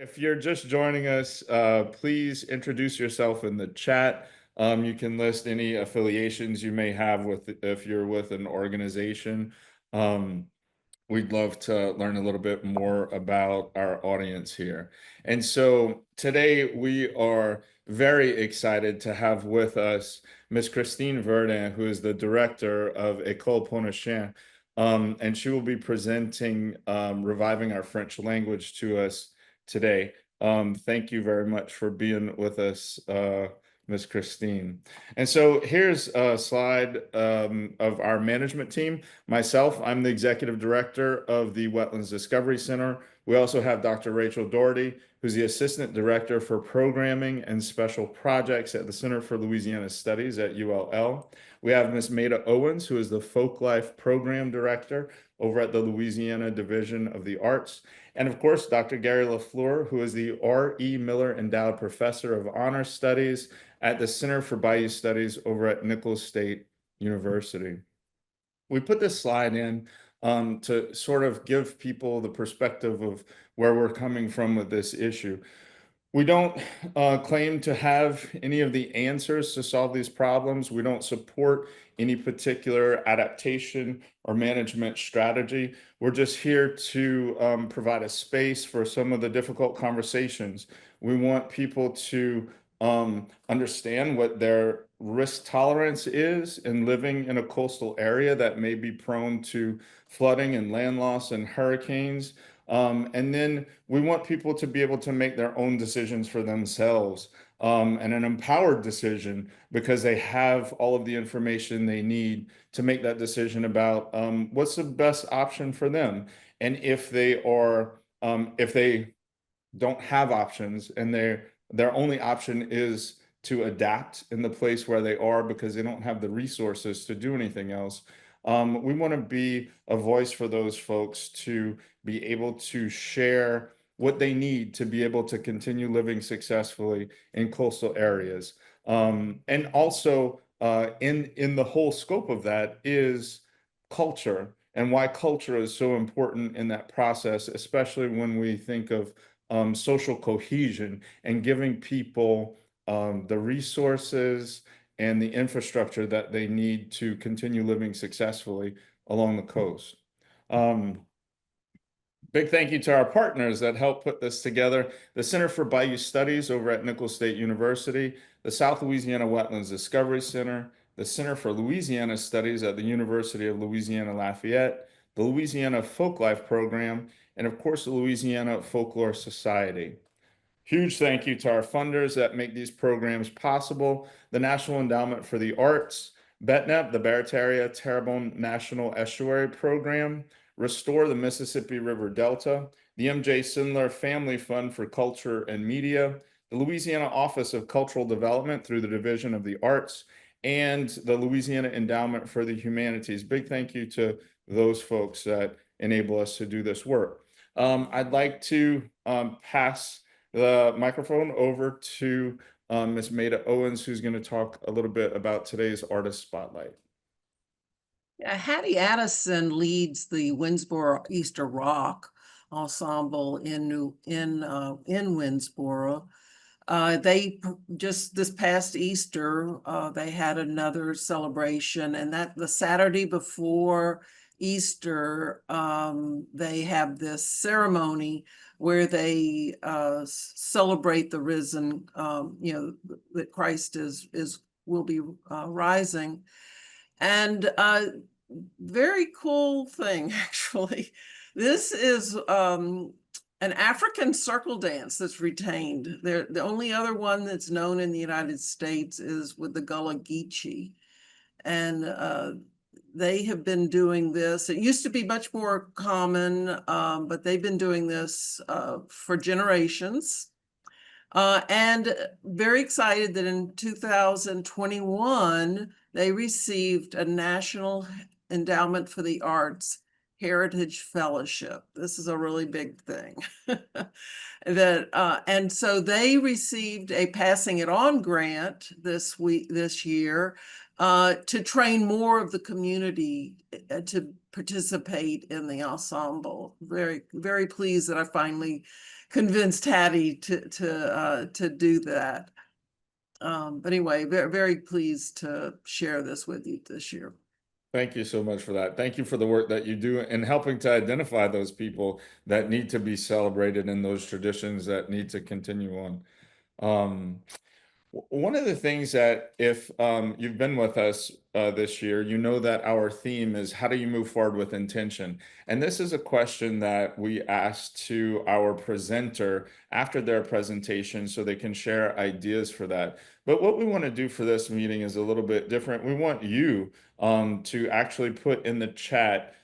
If you're just joining us, please introduce yourself in the chat. You can list any affiliations you may have with if you're with an organization. Um, we'd love to learn a little bit more about our audience here. And so today we are very excited to have with us Miss Christine Verdin, who is the director of École Pointe-au-Chien. And she will be presenting Reviving Our French Language to us today. Thank you very much for being with us, Ms. Christine. And so here's a slide of our management team. Myself, I'm the executive director of the Wetlands Discovery Center. We also have Dr. Rachel Doherty, who's the assistant director for programming and special projects at the Center for Louisiana Studies at ULL. We have Ms. Maida Owens, who is the Folklife program director over at the Louisiana Division of the Arts. And of course, Dr. Gary LaFleur, who is the R.E. Miller Endowed Professor of Honor Studies at the Center for Bayou Studies over at Nicholls State University. We put this slide in to sort of give people the perspective of where we're coming from with this issue. We don't claim to have any of the answers to solve these problems. We don't support any particular adaptation or management strategy. We're just here to provide a space for some of the difficult conversations. We want people to understand what their risk tolerance is in living in a coastal area that may be prone to flooding and land loss and hurricanes. And then we want people to be able to make their own decisions for themselves, and an empowered decision because they have all of the information they need to make that decision about what's the best option for them. And if they don't have options and their only option is to adapt in the place where they are because they don't have the resources to do anything else. We want to be a voice for those folks to be able to share what they need to be able to continue living successfully in coastal areas. And also in the whole scope of that is culture and why culture is so important in that process, especially when we think of social cohesion and giving people the resources and the infrastructure that they need to continue living successfully along the coast. Big thank you to our partners that helped put this together. The Center for Bayou Studies over at Nicholls State University, the South Louisiana Wetlands Discovery Center, the Center for Louisiana Studies at the University of Louisiana Lafayette, the Louisiana Folklife Program, and of course, the Louisiana Folklore Society. Huge thank you to our funders that make these programs possible. The National Endowment for the Arts, BETNEP, the Barataria Terrebonne National Estuary Program, Restore the Mississippi River Delta, the M.J. Sindler Family Fund for Culture and Media, the Louisiana Office of Cultural Development through the Division of the Arts, and the Louisiana Endowment for the Humanities. Big thank you to those folks that enable us to do this work. I'd like to pass the microphone over to Ms. Maida Owens, who's going to talk a little bit about today's Artist Spotlight. Hattie Addison leads the Winnsboro Easter Rock Ensemble in Winnsboro. They just this past Easter, they had another celebration, and that the Saturday before Easter, they have this ceremony where they celebrate the risen, that Christ will be rising. And very cool thing, actually. This is an African circle dance that's retained. The only other one that's known in the United States is with the Gullah Geechee. And they have been doing this. It used to be much more common, but they've been doing this for generations. And very excited that in 2021, they received a National Endowment for the Arts Heritage Fellowship. This is a really big thing. And so they received a Passing It On grant this year to train more of the community to participate in the ensemble. Very, very pleased that I finally convinced Hattie to do that. But anyway, very, very pleased to share this with you this year. Thank you so much for that. Thank you for the work that you do in helping to identify those people that need to be celebrated and those traditions that need to continue on. Um, One of the things that if you've been with us this year, you know that our theme is how do you move forward with intention? And this is a question that we asked to our presenter after their presentation so they can share ideas for that. But what we want to do for this meeting is a little bit different. We want you to actually put in the chat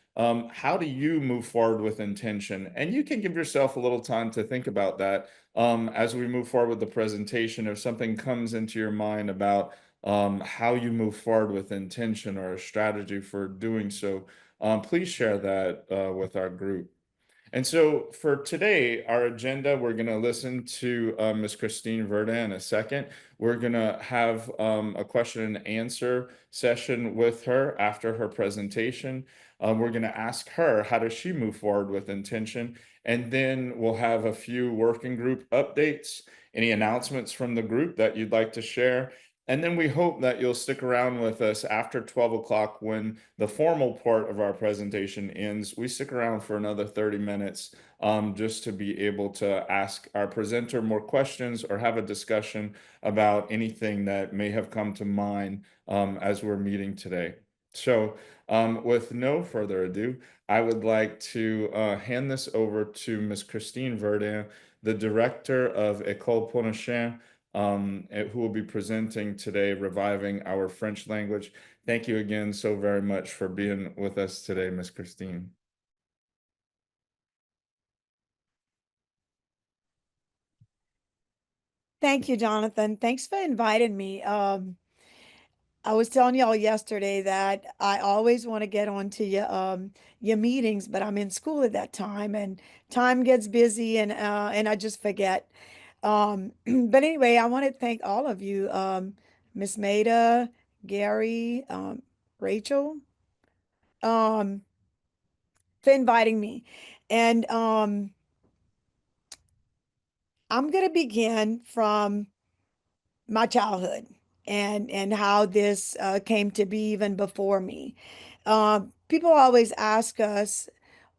how do you move forward with intention? And you can give yourself a little time to think about that as we move forward with the presentation. If something comes into your mind about how you move forward with intention or a strategy for doing so, please share that with our group. And so for today, our agenda, we're going to listen to Ms. Christine Verdin in a second. We're going to have a question and answer session with her after her presentation. We're going to ask her, how does she move forward with intention? And then we'll have a few working group updates, any announcements from the group that you'd like to share. And then we hope that you'll stick around with us after 12 o'clock when the formal part of our presentation ends. We stick around for another 30 minutes just to be able to ask our presenter more questions or have a discussion about anything that may have come to mind as we're meeting today. So with no further ado, I would like to hand this over to Ms. Christine Verdin, the director of École Pointe-au-Chien, who will be presenting today, Reviving Our French Language. Thank you again so very much for being with us today, Ms. Christine. Thank you, Jonathan. Thanks for inviting me. I was telling y'all yesterday that I always want to get onto your meetings, but I'm in school at that time, and time gets busy, and I just forget. But anyway, I want to thank all of you, Miss Maida, Gary, Rachel, um, for inviting me. And I'm going to begin from my childhood and how this came to be even before me. People always ask us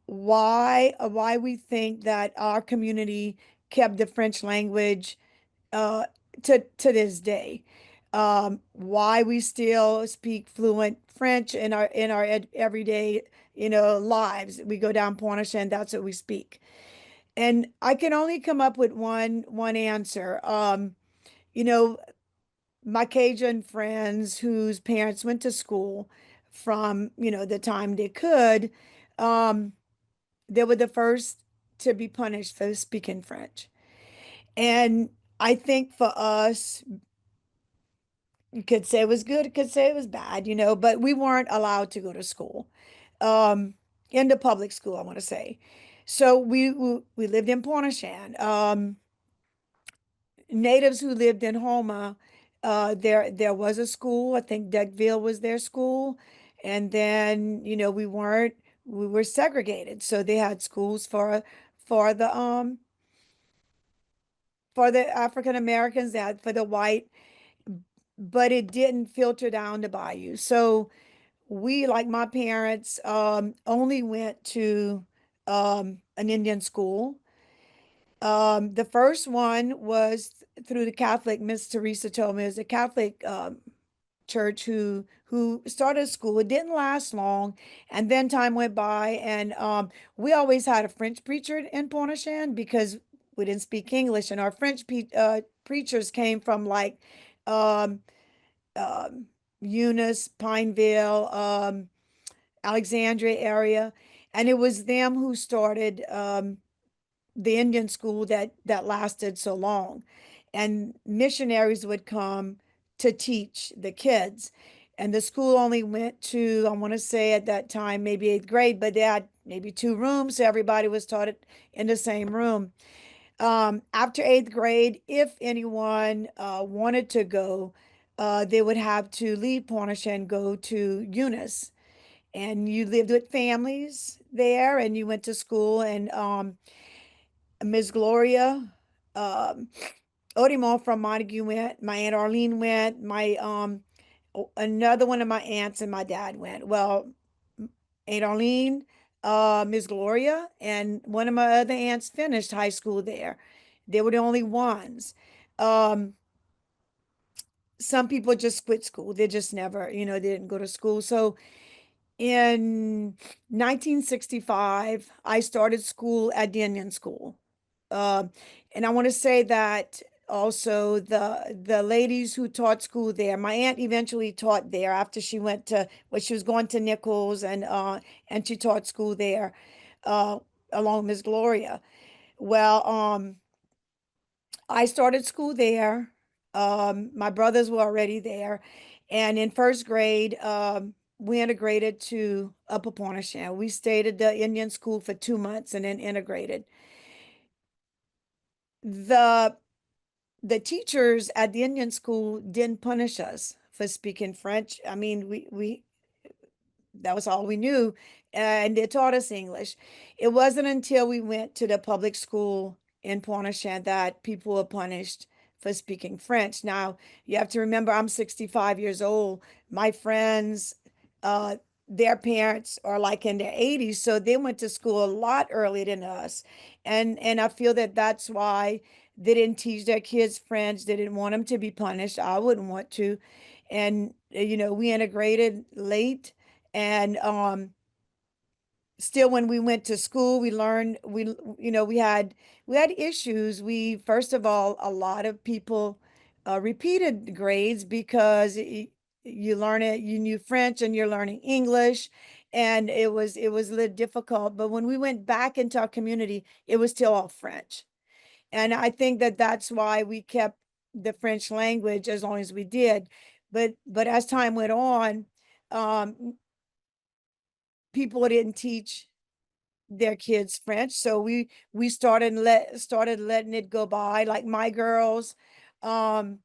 why we think that our community kept the French language uh, to this day. Why we still speak fluent French in our everyday lives. We go down Pointe-au-Chien, that's what we speak. And I can only come up with one answer. You know, my Cajun friends whose parents went to school from, the time they could, um, they were the first to be punished for speaking French. And I think for us, you could say it was good, you could say it was bad, but we weren't allowed to go to school, um, in the public school, I want to say. So we lived in Pointe-au-Chien. Natives who lived in Houma, there was a school. I think Deckville was their school, and then we were segregated, so they had schools for the um for the African Americans, they had for the white, but it didn't filter down to Bayou. So we, like my parents, only went to an Indian school. The first one was through the Catholic. Miss Teresa told me it was a Catholic church who started a school. It didn't last long, and then time went by, and we always had a French preacher in Pointe-au-Chien because we didn't speak English, and our French preachers came from like um, um, Eunice, Pineville, Alexandria area, and it was them who started the Indian school that lasted so long. And missionaries would come to teach the kids. And the school only went to, I want to say at that time, maybe eighth grade, but they had maybe two rooms, so everybody was taught it in the same room. After eighth grade, if anyone wanted to go, they would have to leave Pointe-au-Chien and go to Eunice. And you lived with families there, and you went to school, and Miss Gloria, um, Odimon from Montague went, my Aunt Arlene went, my another one of my aunts and my dad went. Well, Aunt Arlene, Miss Gloria, and one of my other aunts finished high school there. They were the only ones. Um, some people just quit school. They just never, they didn't go to school. So in 1965, I started school at the Indian School. Um, and I want to say that also the ladies who taught school there, my aunt eventually taught there after she went to, well, she was going to Nichols and she taught school there, uh, along with Miss Gloria. Well, I started school there. My brothers were already there. And in first grade, we integrated to Upper Pointe-au-Chien. We stayed at the Indian school for 2 months and then integrated. The the teachers at the Indian school didn't punish us for speaking French. I mean, we that was all we knew, and they taught us English. It wasn't until we went to the public school in Pointe-au-Chien that people were punished for speaking French. Now, you have to remember, I'm 65 years old. My friends, uh, their parents are like in their 80s, so they went to school a lot earlier than us. And I feel that that's why they didn't teach their kids French. They didn't want them to be punished. I wouldn't want to. And, we integrated late and still when we went to school we learned we had issues. We first of all, a lot of people repeated grades because you learn it, you knew French and you're learning English, and it was a little difficult. But when we went back into our community, it was still all French. And I think that that's why we kept the French language as long as we did. But as time went on, um people didn't teach their kids French. So we started letting it go by. Like my girls, um,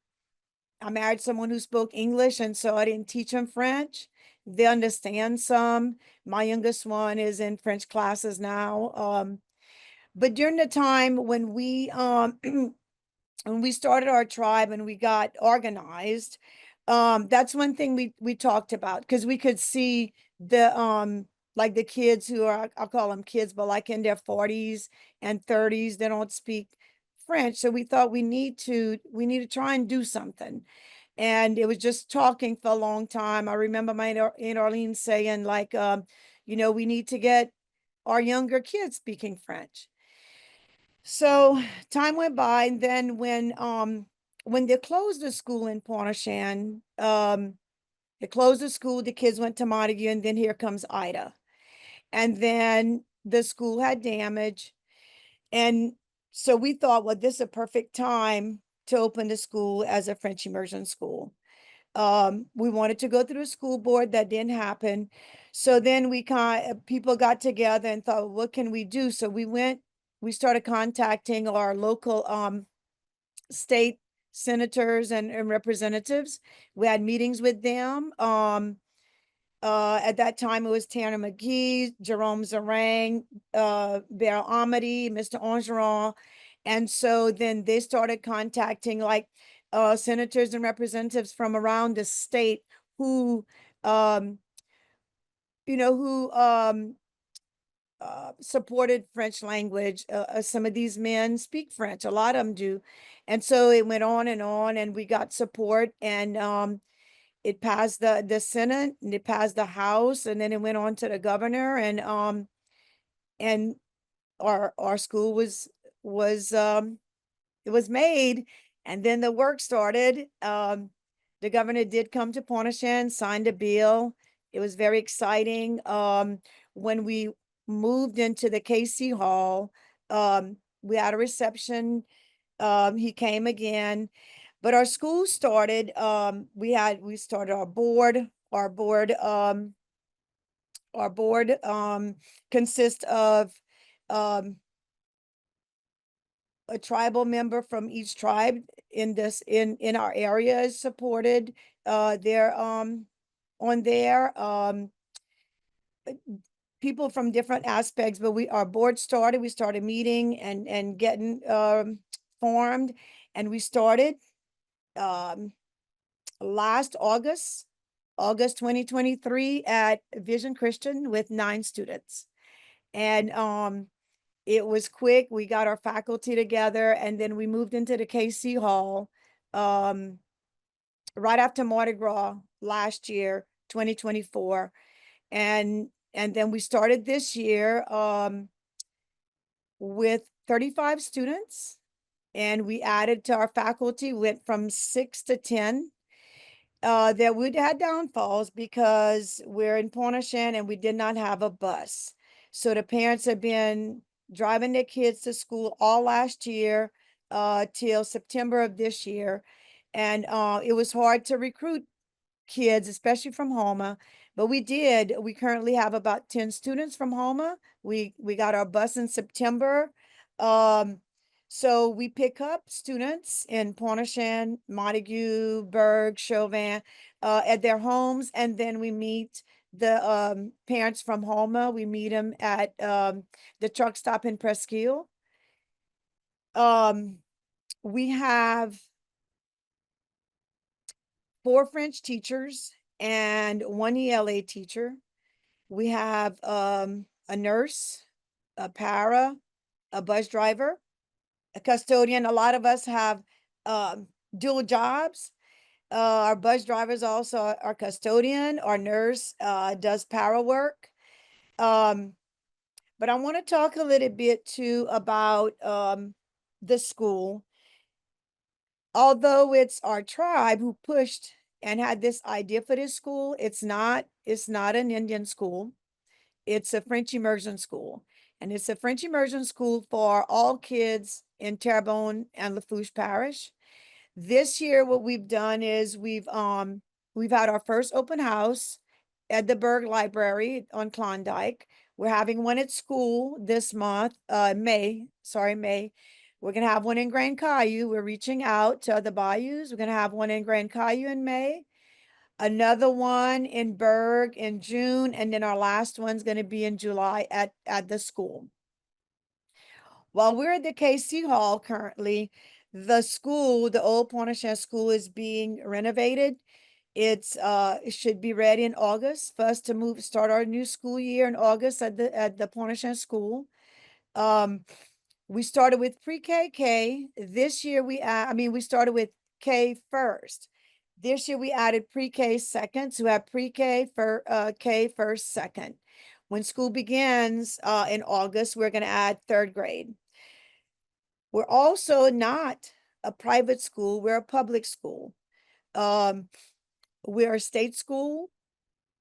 I married someone who spoke English, and so I didn't teach them French. They understand some. My youngest one is in French classes now. But during the time when we when we started our tribe and we got organized, that's one thing we talked about, because we could see the like the kids who are, I'll call them kids, but like in their 40s and 30s, they don't speak French. So we thought we need to try and do something. And it was just talking for a long time. I remember my Aunt Arlene saying, like, we need to get our younger kids speaking French. So time went by, and then when they closed the school in Pointe-au-Chien, they closed the school, the kids went to Montague, and then here comes Ida. And then the school had damage. And so we thought, well, this is a perfect time to open the school as a French immersion school. We wanted to go through the school board. That didn't happen. So then people got together and thought, what can we do? So we started contacting our local state senators and representatives. We had meetings with them. At that time, it was Tanner McGee, Jerome Zarang, Bear Amity, Mr. Angeron. And so then they started contacting like senators and representatives from around the state who, um, who supported French language. Some of these men speak French, a lot of them do. And so it went on, and we got support, and it passed the Senate, and it passed the House, and then it went on to the governor, and our school was it was made, and then the work started. The governor did come to Pointe-au-Chien, signed a bill. It was very exciting. When we moved into the KC Hall, we had a reception. He came again, but our school started. We started our board consists of um, a tribal member from each tribe in our area is supported. They're on there. people from different aspects, but our board started, we started meeting and getting formed, and we started um, last August 2023 at Vision Christian with 9 students. And it was quick. We got our faculty together, and then we moved into the KC Hall right after Mardi Gras last year, 2024. And then we started this year with 35 students, and we added to our faculty, went from 6 to 10. There we had downfalls because we're in Pointe-au-Chien and we did not have a bus. So the parents have been driving their kids to school all last year till September of this year. And it was hard to recruit kids, especially from Homa, but we did. We currently have about 10 students from Homa. We got our bus in September. So we pick up students in Pointe-au-Chien, Montague, Berg, Chauvin, at their homes, and then we meet the parents from Homa. We meet them at the truck stop in Presqu'île. We have 4 French teachers and 1 ELA teacher. We have a nurse, a para, a bus driver, a custodian. A lot of us have dual jobs. Our bus drivers also are custodian. Our nurse does para work. But I want to talk a little bit too about the school. Although it's our tribe who pushed and had this idea for this school, it's not an Indian school. It's a French immersion school. And it's a French immersion school for all kids in Terrebonne and Lafourche Parish. This year, what we've done is we've had our first open house at the Berg Library on Klondike. We're having one at school this month, May. We're gonna have one in Grand Caillou. We're reaching out to other bayous. We're gonna have one in Grand Caillou in May, another one in Berg in June, and then our last one's gonna be in July at the school. While we're at the KC Hall currently, the school, the old Pointe-au-Chien school, is being renovated. It should be ready in August for us to start our new school year in August at the Pointe-au-Chien school. We started with pre-K. This year we started with K first. This year we added pre-K second, so we have pre-K for K first, second. When school begins in August, we're going to add 3rd grade. We're also not a private school, we're a public school. We're a state school.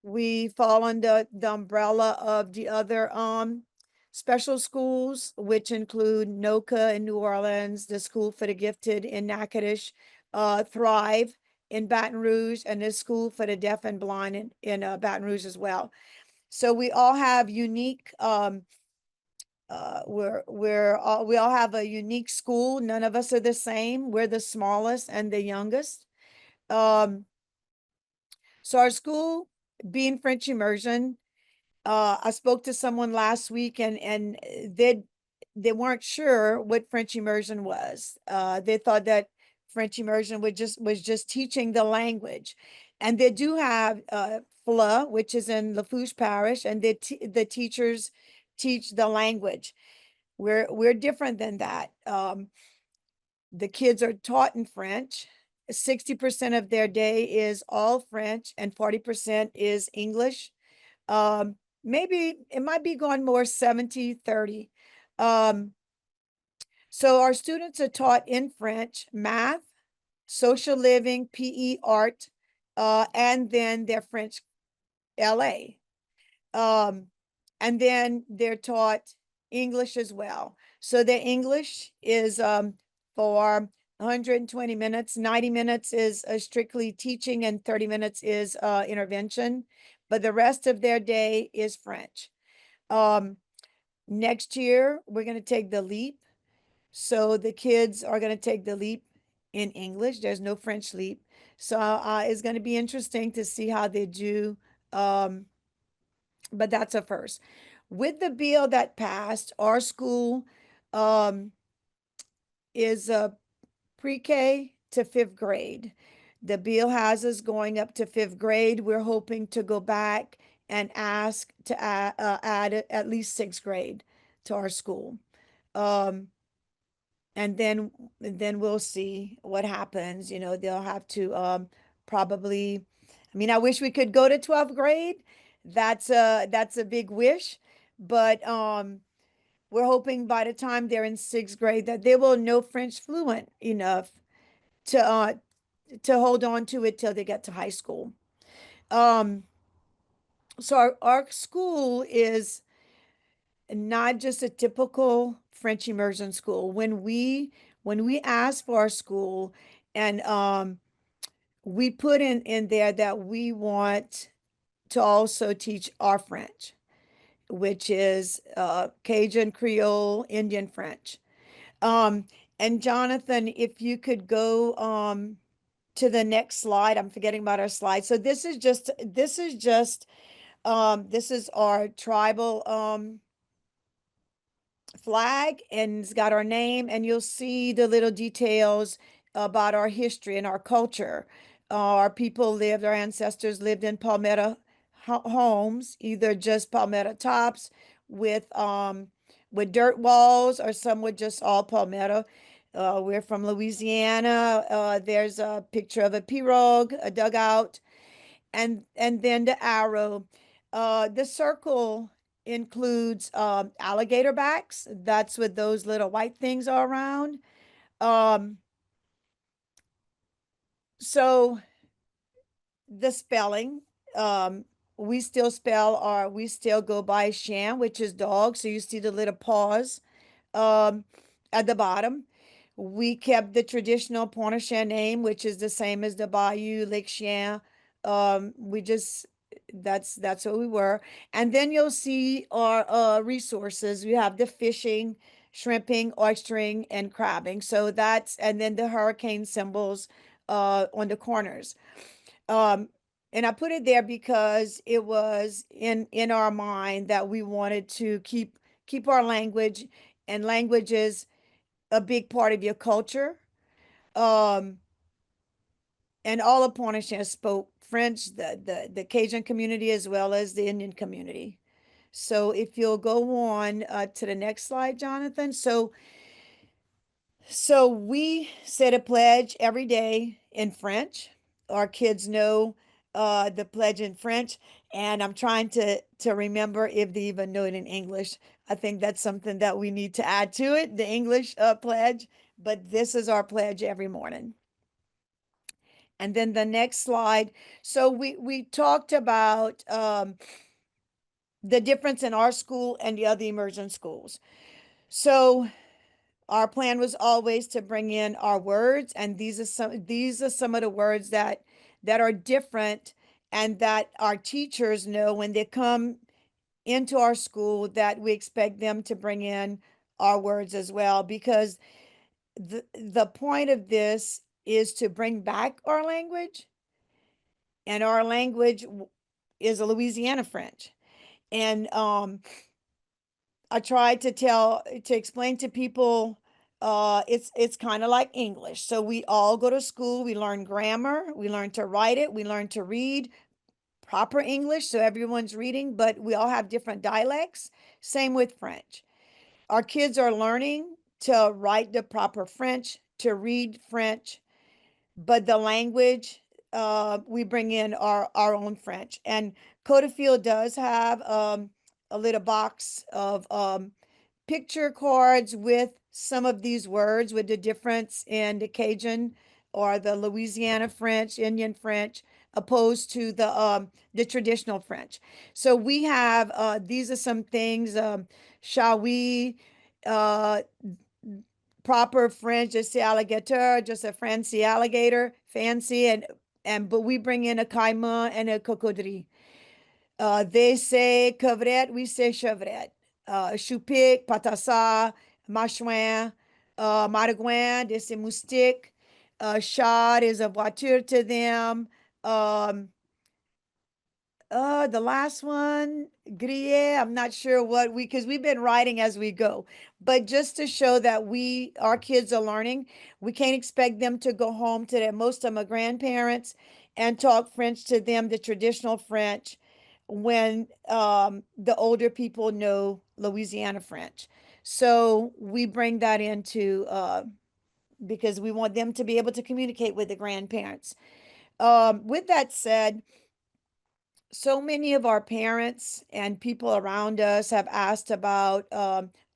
We fall under the umbrella of the other special schools, which include NOCA in New Orleans, the School for the Gifted in Natchitoches, Thrive in Baton Rouge, and the School for the Deaf and Blind in Baton Rouge as well. So we all have unique we all have a unique school. None of us are the same. We're the smallest and the youngest. So our school, being French immersion, I spoke to someone last week and they weren't sure what French immersion was. They thought that French immersion was just teaching the language. And they do have FLA, which is in Lafourche Parish, and the teachers teach the language. We're different than that. The kids are taught in French. 60% of their day is all French and 40% is English. Maybe it might be going more 70-30. So our students are taught in French, math, social living, PE, art, and then their French LA. And then they're taught English as well. So their English is for 120 minutes. 90 minutes is strictly teaching and 30 minutes is intervention. But the rest of their day is French. Next year, we're going to take the leap. So the kids are going to take the leap in English. There's no French leap. So it's going to be interesting to see how they do. But that's a first. with the bill that passed, our school um, is pre-K to fifth grade. The bill has us going up to fifth grade. We're hoping to go back and ask to add at least sixth grade to our school. Um, and then we'll see what happens. You know, they'll have to probably, I mean, I wish we could go to 12th grade. That's a big wish, but we're hoping by the time they're in sixth grade that they will know French fluent enough to hold on to it till they get to high school. Um, so our school is not just a typical French immersion school. When we ask for our school, and we put in there that we want to also teach our French, which is Cajun Creole Indian French. Um, and Jonathan, if you could go to the next slide. I'm forgetting about our slide. So this is our tribal flag, and it's got our name, and you'll see the little details about our history and our culture. Our ancestors lived in palmetto homes, either just palmetto tops with dirt walls, or some with just all palmetto. We're from Louisiana. There's a picture of a pirogue, a dugout, and then the arrow. The circle includes alligator backs. That's what those little white things are around. Um, so the spelling, um, we still go by Chien, which is dog. So you see the little paws um, at the bottom. We kept the traditional Pointe-au-Chien name, which is the same as the Bayou, Lake Chien. We just that's what we were. And then you'll see our resources. We have the fishing, shrimping, oystering, and crabbing. So and then the hurricane symbols on the corners. Um, and I put it there because it was in our mind that we wanted to keep our language, and language is a big part of your culture. Um, and all of Pointe-au-Chien spoke French, the Cajun community as well as the Indian community. So if you'll go on to the next slide, Jonathan. So we said a pledge every day in French. Our kids know the pledge in French, and I'm trying to remember if they even know it in English. I think that's something that we need to add to it, the English pledge. But this is our pledge every morning. And then the next slide. So we talked about the difference in our school and the other immersion schools. So our plan was always to bring in our words, and these are some of the words that are different, and that our teachers know when they come into our school that we expect them to bring in our words as well, because the point of this is to bring back our language, and our language is a Louisiana French. And I tried to explain to people it's kind of like English. So we all go to school, we learn grammar, we learn to write it, we learn to read proper English, so everyone's reading, but we all have different dialects. Same with French. Our kids are learning to write the proper French, to read French, but the language, we bring in our own French. And Codefield does have a little box of picture cards with some of these words, with the difference in the Cajun or the Louisiana French, Indian French, opposed to the traditional French. So we have these are some things. Shall we? Uh, Proper French, just the alligator, just a fancy alligator, fancy, and but we bring in a caïman and a cocodrie. They say covrette, we say chevrette. Choupic, patassa, machouin, maringouin, they say moustique. Char is a voiture to them. Um, The last one, grille, I'm not sure what because we've been writing as we go. But just to show that our kids are learning, we can't expect them to go home to most of my grandparents and talk French to them, the traditional French, when the older people know Louisiana French. So we bring that into because we want them to be able to communicate with the grandparents. With that said, so many of our parents and people around us have asked about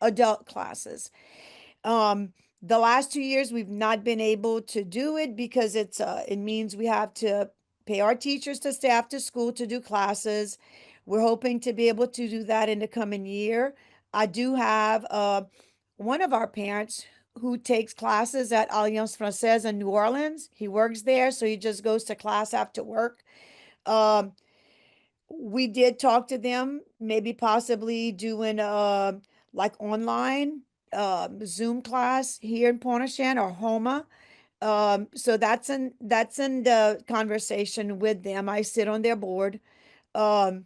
adult classes. Um, the last 2 years, we've not been able to do it because it means we have to pay our teachers to stay after school to do classes. We're hoping to be able to do that in the coming year. I do have one of our parents who takes classes at Alliance Française in New Orleans. He works there, so he just goes to class after work. Um, we did talk to them, maybe possibly doing like online Zoom class here in Pointe-au-Chien or Homa. So that's in the conversation with them. I sit on their board. Um,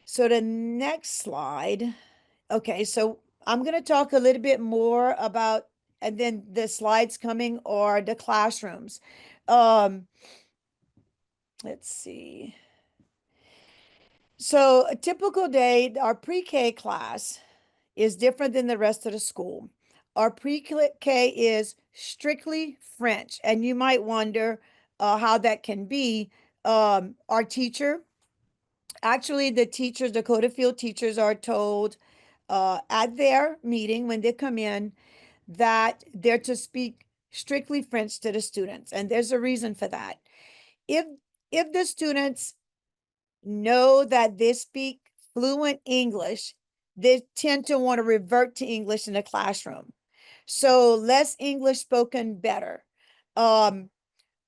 so the next slide. Okay, so I'm going to talk a little bit more about, and then the slides coming are the classrooms. Um, let's see. So a typical day, our pre-K class is different than the rest of the school. Our pre-K is strictly French, and you might wonder how that can be. Our teacher, actually the teachers, the Dakota field teachers are told at their meeting when they come in that they're to speak strictly French to the students, and there's a reason for that. If if the students know that they speak fluent English, they tend to want to revert to English in the classroom. So less English spoken, better. Um,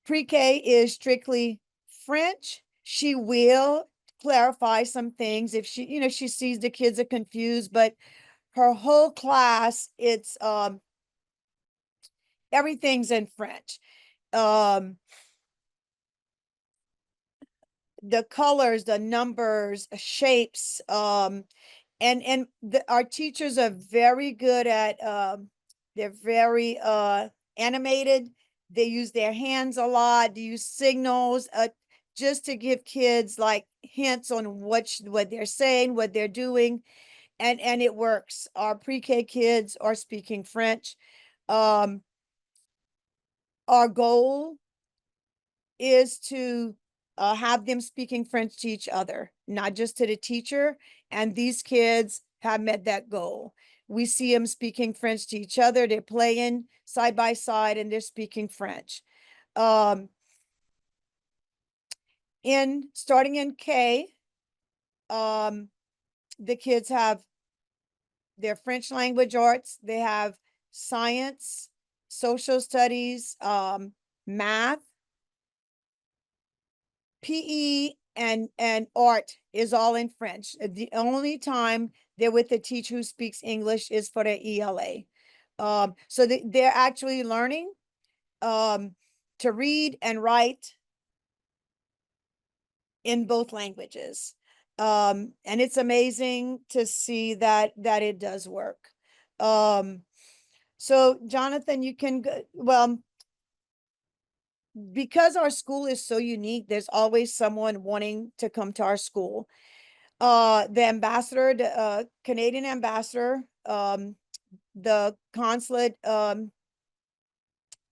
Pre-K is strictly French. She will clarify some things if she sees the kids are confused, but her whole class, it's everything's in French. The colors, the numbers, shapes, our teachers are very good at they're very animated. They use their hands a lot. They use signals just to give kids like hints on what they're saying, what they're doing, and it works. Our pre-K kids are speaking French. Um, our goal is to have them speaking French to each other, not just to the teacher. And these kids have met that goal. We see them speaking French to each other. They're playing side by side and they're speaking French. Starting in K, the kids have their French language arts. They have science, social studies, math, PE, and art is all in French. The only time they're with a teacher who speaks English is for their ELA. So they're actually learning to read and write in both languages. And it's amazing to see that it does work. So Jonathan, you can go, well, because our school is so unique, there's always someone wanting to come to our school. The ambassador, the Canadian ambassador, the consulate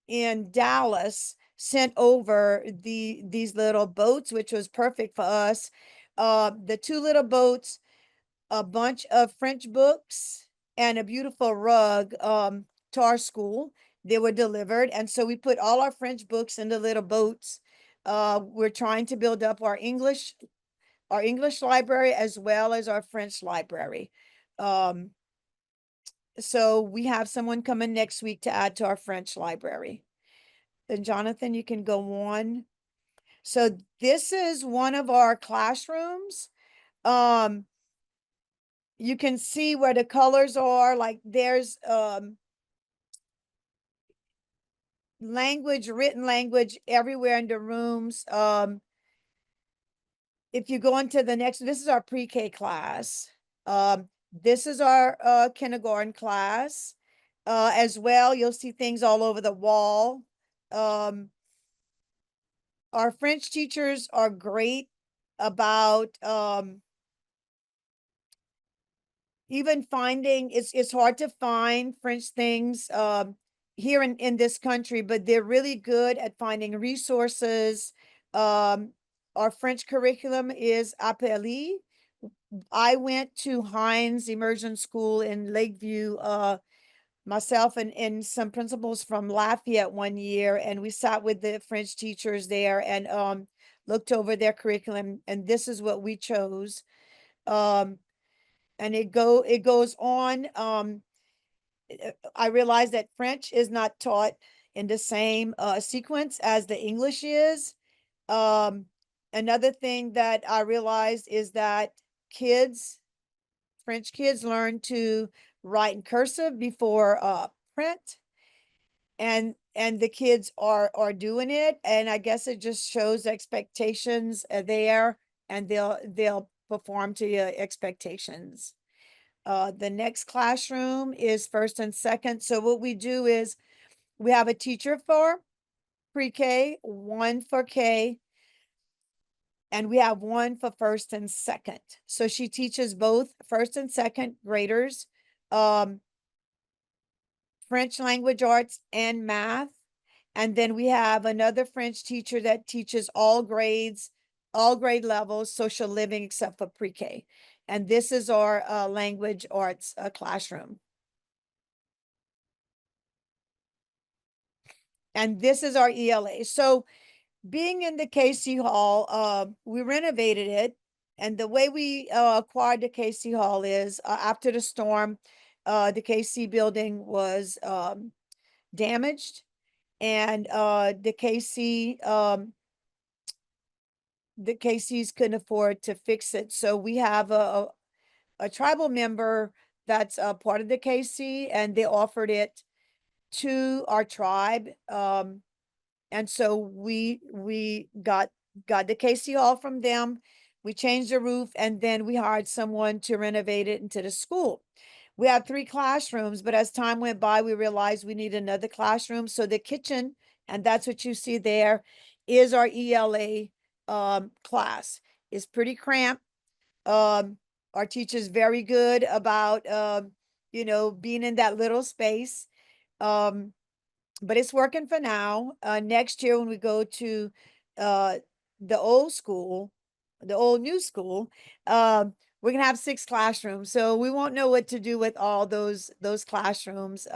in Dallas sent over these little boats, which was perfect for us. The two little boats, a bunch of French books, and a beautiful rug to our school. They were delivered, and so we put all our French books in the little boats. We're trying to build up our English library as well as our French library. So we have someone coming next week to add to our French library. And Jonathan, you can go on. So this is one of our classrooms. You can see where the colors are, like there's written language everywhere in the rooms. if you go into the next, this is our pre-K class. This is our kindergarten class. As well, you'll see things all over the wall. Our French teachers are great about even finding, it's hard to find French things here in this country, but they're really good at finding resources. Our French curriculum is appelé. I went to Hines Immersion School in Lakeview, myself and some principals from Lafayette one year, and we sat with the French teachers there and looked over their curriculum, and this is what we chose. And it goes on. I realized that French is not taught in the same sequence as the English is. Another thing that I realized is that French kids learn to write in cursive before print, and the kids are doing it, and I guess it just shows expectations there, and they'll perform to your expectations. The next classroom is first and second. So what we do is we have a teacher for pre-K, one for K, and we have one for first and second. So she teaches both first and second graders, French language arts and math. And then we have another French teacher that teaches all grades, all grade levels, social living except for pre-K. And this is our language arts classroom. And this is our ELA. So being in the KC Hall, we renovated it. And the way we acquired the KC Hall is after the storm, the KC building was damaged, and the KCs couldn't afford to fix it. So we have a tribal member that's a part of the KC, and they offered it to our tribe. And so we got the KC Hall from them. We changed the roof, and then we hired someone to renovate it into the school. We have 3 classrooms, but as time went by, we realized we need another classroom. So the kitchen, and that's what you see there, is our ELA class. It's pretty cramped. Our teacher's very good about, being in that little space. But it's working for now. Next year when we go to the old school, the old new school, we're gonna have 6 classrooms. So we won't know what to do with all those classrooms.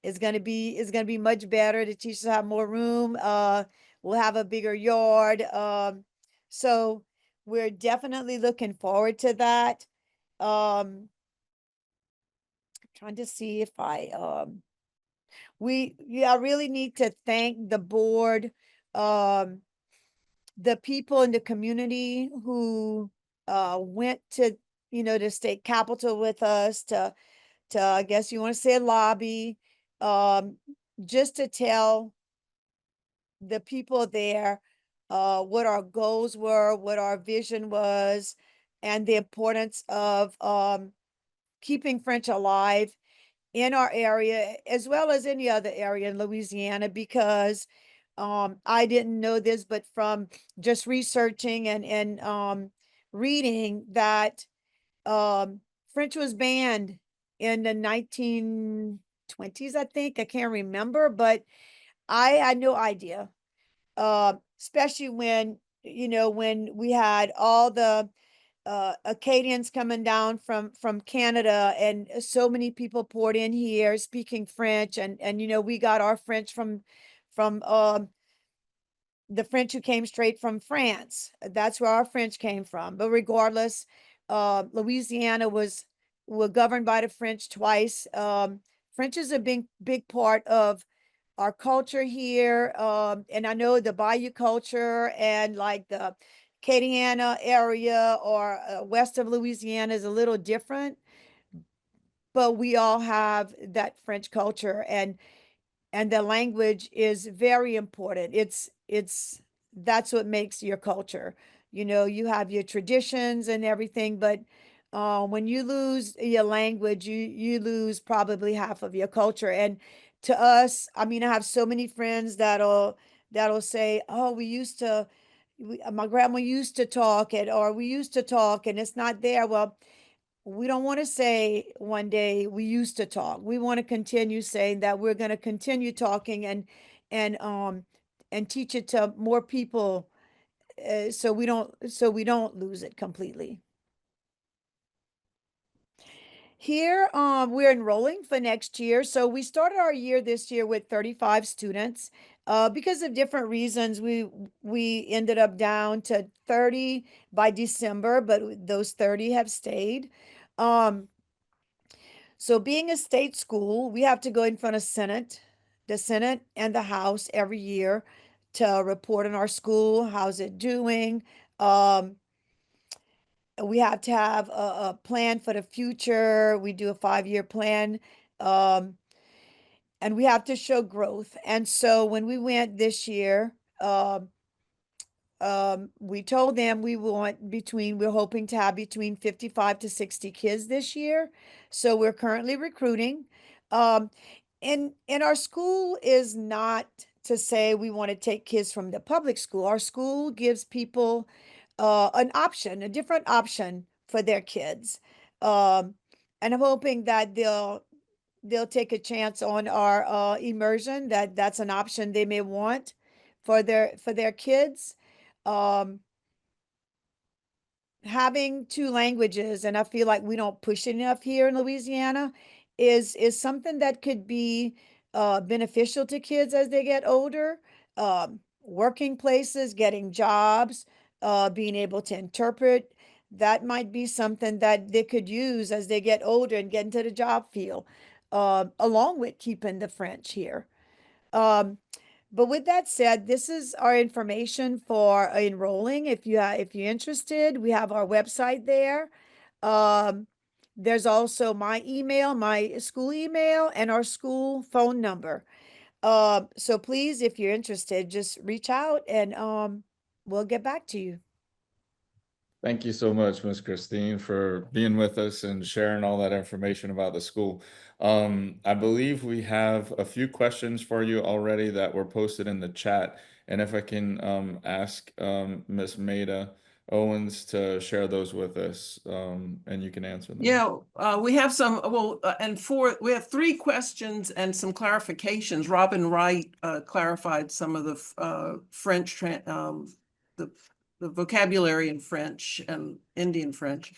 It's gonna be much better. The teachers have more room. We'll have a bigger yard. So we're definitely looking forward to that. Trying to see if I I really need to thank the board, the people in the community who went to the state capitol with us to I guess you want to say lobby, um, just to tell the people there what our goals were, what our vision was, and the importance of keeping French alive in our area as well as any other area in Louisiana, because I didn't know this, but from just researching and reading that French was banned in the 1920s, I think. I can't remember, but I had no idea. Especially when when we had all the Acadians coming down from Canada, and so many people poured in here speaking French, and we got our French from the French who came straight from France. That's where our French came from. But regardless, Louisiana were governed by the French twice. French is a big part of our culture here. And I know the Bayou culture and like the Acadiana area or west of Louisiana is a little different, but we all have that French culture, and the language is very important. It's that's what makes your culture. you know, you have your traditions and everything, but when you lose your language, you lose probably half of your culture. And to us, I mean, I have so many friends that'll say, "Oh, my grandma used to talk it, or we used to talk, and it's not there." Well, we don't want to say one day we used to talk. We want to continue saying that we're going to continue talking and um and teach it to more people, so we don't lose it completely. Here, we're enrolling for next year. So we started our year this year with 35 students. Because of different reasons, we ended up down to 30 by December, but those 30 have stayed. Um, so being a state school, we have to go in front of the Senate and the House every year to report on our school. How's it doing? Um, we have to have a plan for the future. We do a 5-year plan. Um, and we have to show growth. And so when we went this year, we told them we're hoping to have between 55 to 60 kids this year. So we're currently recruiting. Um, and our school is not to say we want to take kids from the public school. Our school gives people a different option for their kids. Um, and I'm hoping that they'll take a chance on our immersion, that's an option they may want for their kids. Um, Having two languages, and I feel like we don't push it enough here in Louisiana, is something that could be beneficial to kids as they get older. Working places, getting jobs, being able to interpret, that might be something that they could use as they get older and get into the job field, along with keeping the French here. Um, but with that said, this is our information for enrolling. If you're interested, we have our website there. Um, there's also my email, my school email, and our school phone number. So please, if you're interested, just reach out and we'll get back to you. Thank you so much, Miss Christine, for being with us and sharing all that information about the school. I believe we have a few questions for you already that were posted in the chat. And if I can ask Miss Maida Owens to share those with us, and you can answer them. Yeah, we have some, we have 3 questions and some clarifications. Robin Wright clarified some of the French, the vocabulary in French and Indian French.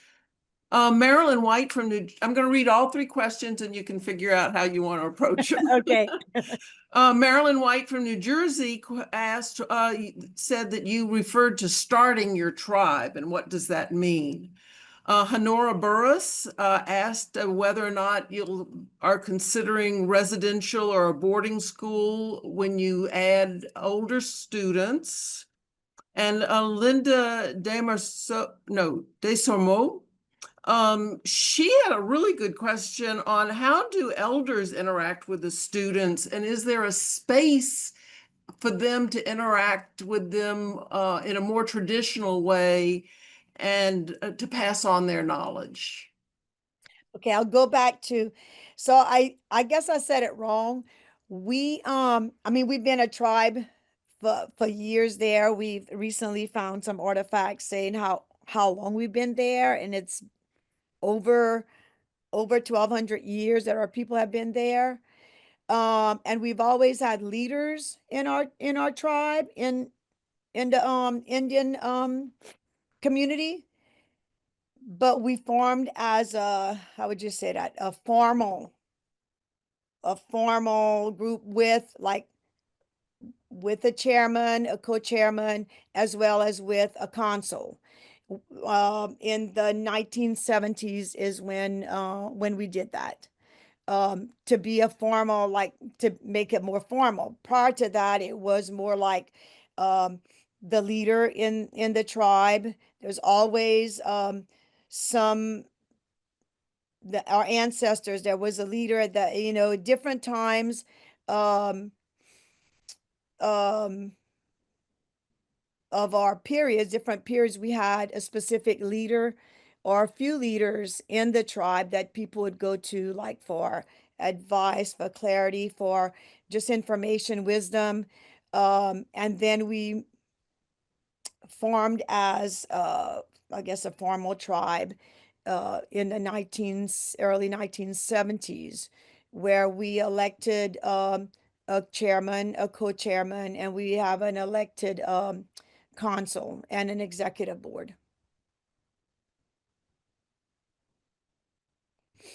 Marilyn White from I'm going to read all 3 questions and you can figure out how you want to approach them. Okay. Marilyn White from New Jersey said that you referred to starting your tribe, and what does that mean? Honora Burris asked whether or not you are considering residential or a boarding school when you add older students. And Linda Desormeaux, she had a really good question on how do elders interact with the students, and is there a space for them to interact with them in a more traditional way and to pass on their knowledge? Okay, I'll go back to, so I guess I said it wrong. I mean, we've been a tribe for years there. We've recently found some artifacts saying how long we've been there, and it's over 1,200 years that our people have been there. And we've always had leaders in our tribe in the Indian community, but we formed as how would you say that, a formal group with a chairman, a co-chairman, as well as with a consul. In the 1970s is when we did that. To be a formal, like to make it more formal. Prior to that, it was more like the leader in the tribe. There's always some our ancestors. There was a leader at different times. Um, um, our periods, different periods, we had a specific leader or a few leaders in the tribe that people would go to, like for advice, for clarity, for just information, wisdom. And then we formed as I guess a formal tribe in the early 1970s, where we elected a chairman, a co-chairman, and we have an elected council and an executive board.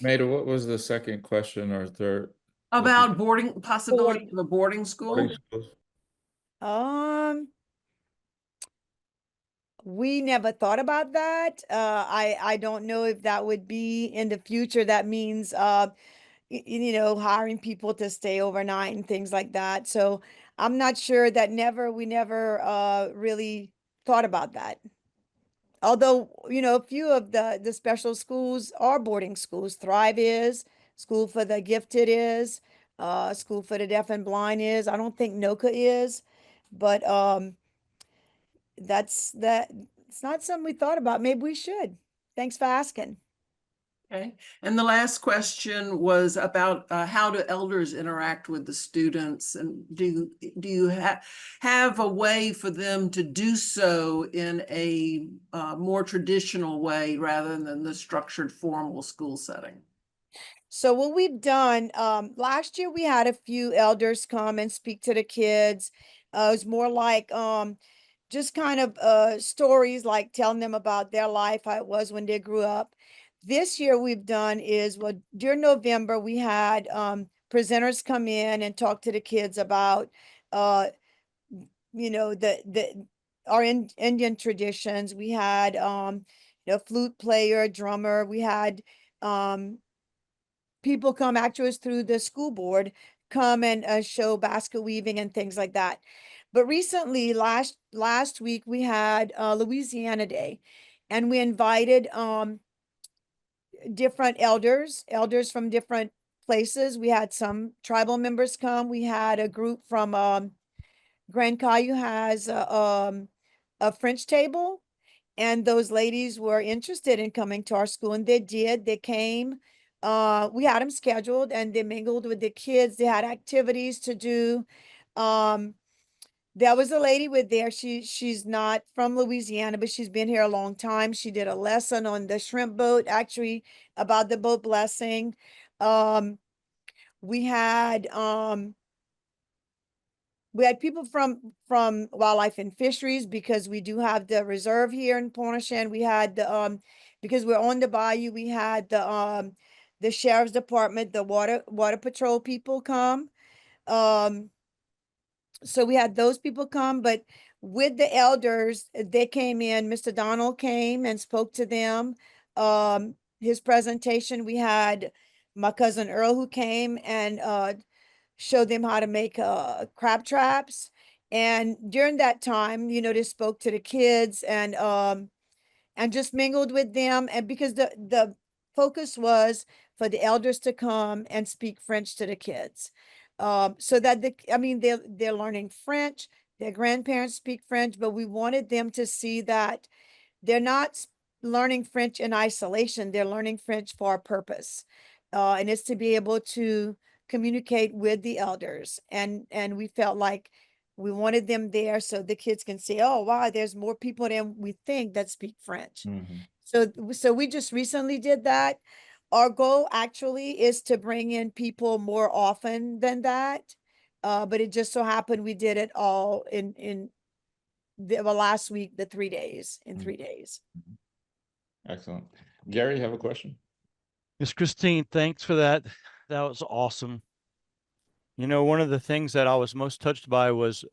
Maida, what was the second question or third? About boarding, possibility of a boarding Boarding school? schools? Um, we never thought about that. I don't know if that would be in the future. That means you know, hiring people to stay overnight and things like that. So I'm not sure that we never really thought about that. Although, you know, a few of the special schools are boarding schools. Thrive is, School for the Gifted is, School for the Deaf and Blind is. I don't think NOCA is, but that it's not something we thought about. Maybe we should. Thanks for asking. Okay. And the last question was about how do elders interact with the students, and do you have a way for them to do so in a more traditional way rather than the structured formal school setting? So what we've done, last year we had a few elders come and speak to the kids. It was more like just kind of stories, like telling them about their life, how it was when they grew up. This year we've done is, well, during November we had presenters come in and talk to the kids about you know, our Indian traditions. We had you know, flute player, drummer. We had people come, actually through the school board, come and show basket weaving and things like that. But recently, last week, we had Louisiana Day, and we invited different elders from different places. We had some tribal members come. We had a group from Grand Caillou has a French table, and those ladies were interested in coming to our school, and they did. They came. We had them scheduled, and they mingled with the kids. They had activities to do. Um, there was a lady with there. She's not from Louisiana, but she's been here a long time. She did a lesson on the shrimp boat, actually, about the boat blessing. Um, we had people from wildlife and fisheries, because we do have the reserve here in Pointe-au-Chien. We had the because we're on the bayou, we had the sheriff's department, the water patrol people come. So we had those people come, but with the elders, they came in. Mr. Donald came and spoke to them. His presentation, we had my cousin Earl, who came and showed them how to make crab traps. And during that time, you know, they spoke to the kids and just mingled with them. And because the focus was for the elders to come and speak French to the kids. So that they're learning French, their grandparents speak French, but we wanted them to see that they're not learning French in isolation. They're learning French for a purpose. And it's to be able to communicate with the elders. And we felt like we wanted them there so the kids can see, oh, wow, there's more people than we think that speak French. Mhm. So we just recently did that. Our goal actually is to bring in people more often than that. But it just so happened we did it all in last week, the 3 days, in 3 days. Excellent. Gary, you have a question? Miss Christine, thanks for that. That was awesome. You know, one of the things that I was most touched by was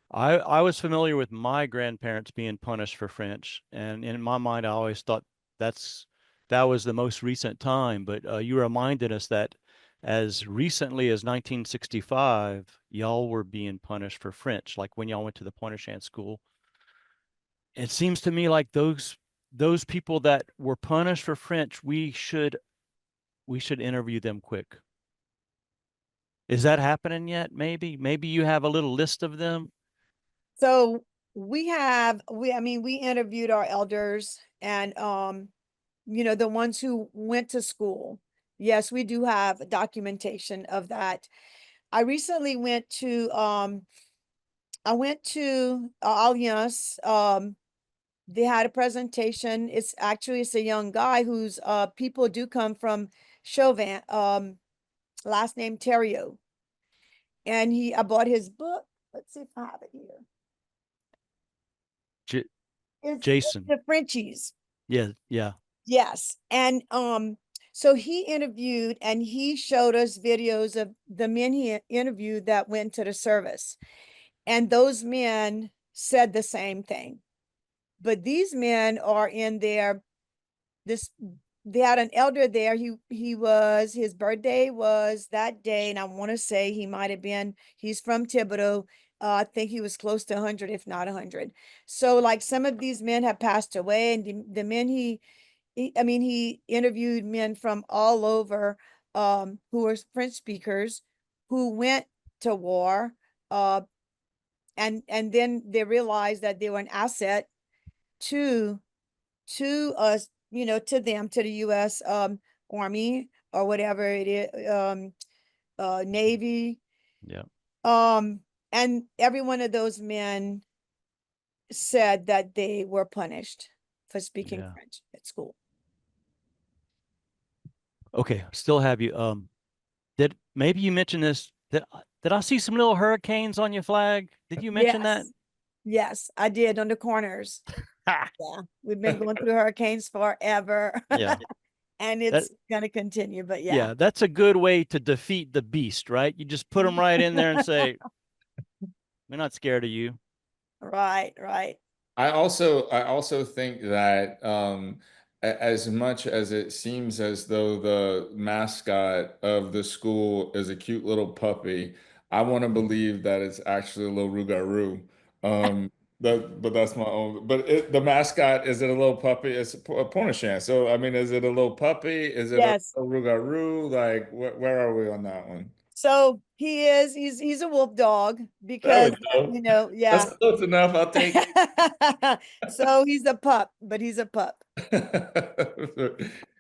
I was familiar with my grandparents being punished for French, and in my mind, I always thought that was the most recent time. But you reminded us that as recently as 1965, y'all were being punished for French, like when y'all went to the Pointe-au-Chien school. It seems to me like those people that were punished for French, we should interview them quick. Is that happening yet? Maybe you have a little list of them. So I mean, we interviewed our elders and, the ones who went to school. Yes, we do have documentation of that. I recently I went to Alliance. They had a presentation. It's a young guy whose people do come from Chauvin, last name Terrio. And I bought his book. Let's see if I have it here. J It's Jason. the Frenchies. Yeah, yeah. Yes. And so he interviewed and he showed us videos of the men he interviewed that went to the service. And those men said the same thing. But these men are in their this they had an elder there. His birthday was that day, and I want to say he's from Thibodeau. I think he was close to 100, if not 100. So like some of these men have passed away, and the men he interviewed men from all over, who were French speakers, who went to war, uh, and then they realized that they were an asset to us, to the US Army or whatever it is, Navy. Yeah. And every one of those men said that they were punished for speaking Yeah. French at school. Okay, still have you. Did maybe you mentioned this? Did I see some little hurricanes on your flag? Did you mention that? Yes. Yes, I did on the corners. Ha! Yeah, we've been going through hurricanes forever. Yeah. And That it's going to continue, but yeah. yeah, that's a good way to defeat the beast, right? You just put them right in there and say, "We're not scared of you." Right, right. I also think that as much as it seems as though the mascot of the school is a cute little puppy, I want to believe that it's actually a little Rougarou. But that's my own. But the mascot, is it a little puppy? It's a Pointe-au-Chien. So I mean, is it a little puppy? Is it a Yes. little Rougarou? Like, where are we on that one? So he's a wolf dog There because, we go. yeah. That's close enough. I'll take it. So he's a pup, but he's a pup.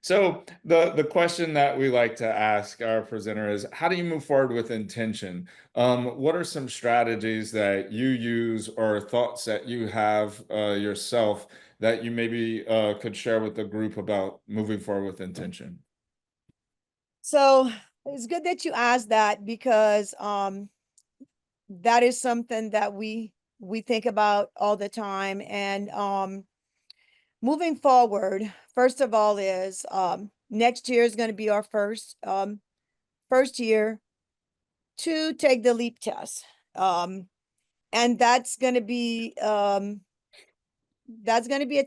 So the question that we like to ask our presenter is, how do you move forward with intention? What are some strategies that you use or thoughts that you have yourself that you maybe could share with the group about moving forward with intention? So it's good that you asked that because that is something that we think about all the time. And moving forward, first of all, is next year is going to be our first year to take the LEAP test. And that's going to be a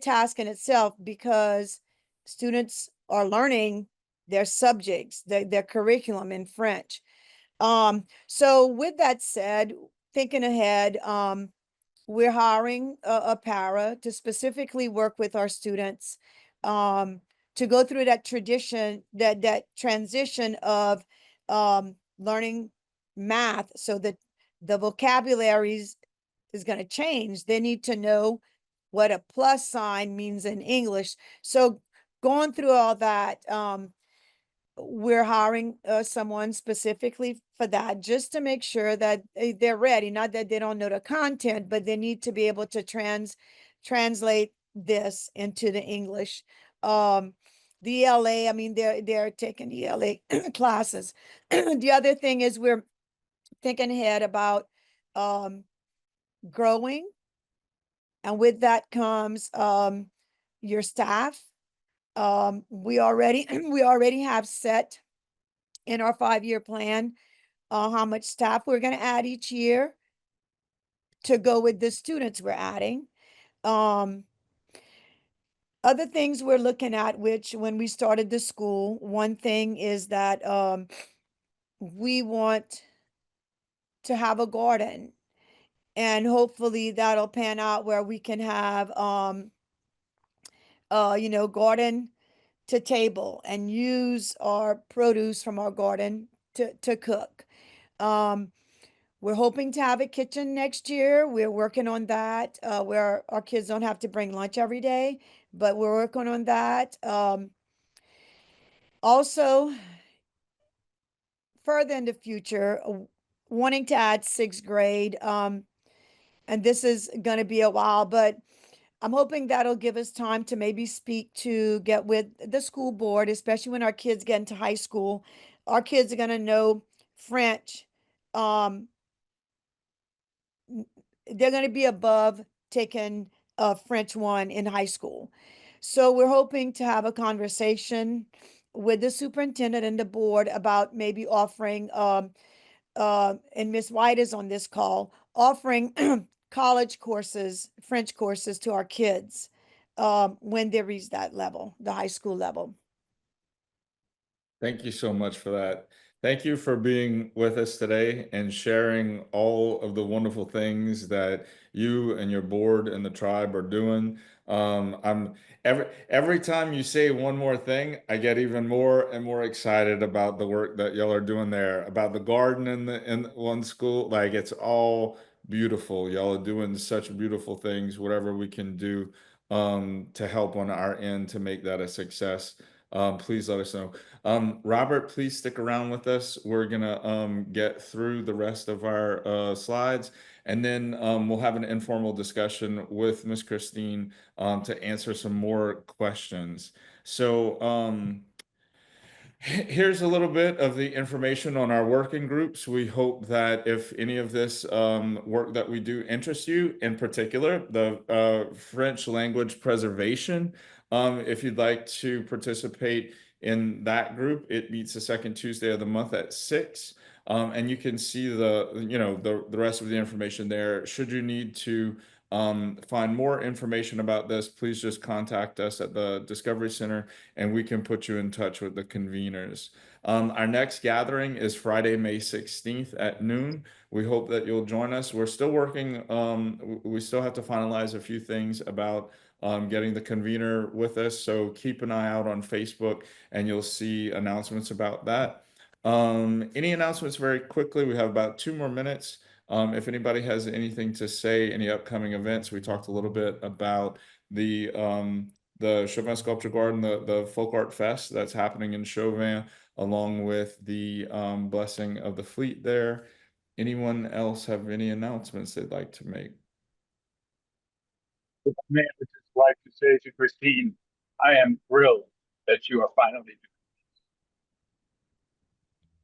task in itself because students are learning their subjects, their curriculum in French. So with that said, thinking ahead, we're hiring a para to specifically work with our students, to go through that transition of learning math, so that the vocabularies is going to change. They need to know what a plus sign means in English. So going through all that, we're hiring someone specifically for that, just to make sure that they're ready. Not that they don't know the content, but they need to be able to translate this into the English. The ELA, I mean, they're taking ELA classes. The other thing is we're thinking ahead about growing, and with that comes your staff. We already we already have set in our 5-year plan how much staff we're going to add each year to go with the students we're adding. Um, Other things we're looking at, which when we started the school, one thing is that we want to have a garden, and hopefully that'll pan out where we can have garden to table and use our produce from our garden to cook. Um, We're hoping to have a kitchen next year. We're working on that, where our kids don't have to bring lunch every day, but we're working on that. Also, further in the future, wanting to add sixth grade. And this is going to be a while, but I'm hoping that'll give us time to maybe get with the school board, especially when our kids get into high school. Our kids are going to know French. Um, they're going to be above taking a French 1 in high school. So we're hoping to have a conversation with the superintendent and the board about maybe offering, and Miss White is on this call, offering college courses, French courses to our kids when they reach that level, the high school level. Thank you so much for that. Thank you for being with us today and sharing all of the wonderful things that you and your board and the tribe are doing. I'm every time you say one more thing, I get even more and more excited about the work that y'all are doing there, about the garden in one school. Like, it's all beautiful. Y'all are doing such beautiful things. Whatever we can do to help on our end to make that a success, please let us know. Robert, please stick around with us. We're gonna get through the rest of our slides, and then we'll have an informal discussion with Miss Christine to answer some more questions. So here's a little bit of the information on our working groups. We hope that if any of this work that we do interests you, in particular, the French language preservation, if you'd like to participate in that group, it meets the second Tuesday of the month at 6. And you can see the rest of the information there. Should you need to find more information about this, please just contact us at the Discovery Center and we can put you in touch with the conveners. Our next gathering is Friday, May 16th at noon. We hope that you'll join us. We're still working, we still have to finalize a few things about getting the convener with us. So keep an eye out on Facebook and you'll see announcements about that. Any announcements very quickly? We have about 2 more minutes. If anybody has anything to say, any upcoming events, we talked a little bit about the Chauvin Sculpture Garden, the Folk Art Fest that's happening in Chauvin, along with the blessing of the fleet there. Anyone else have any announcements they'd like to make? If I may, I would just like to say to Christine, I am thrilled that you are finally doing.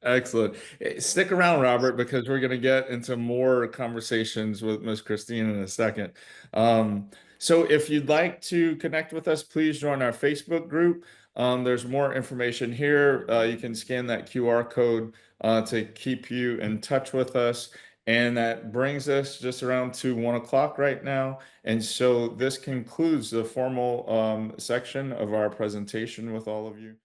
Excellent. Stick around, Robert, because we're going to get into more conversations with Miss Christine in a second. So if you'd like to connect with us, please join our Facebook group. There's more information here. You can scan that QR code to keep you in touch with us. And that brings us just around to 1 o'clock right now. And so this concludes the formal section of our presentation with all of you.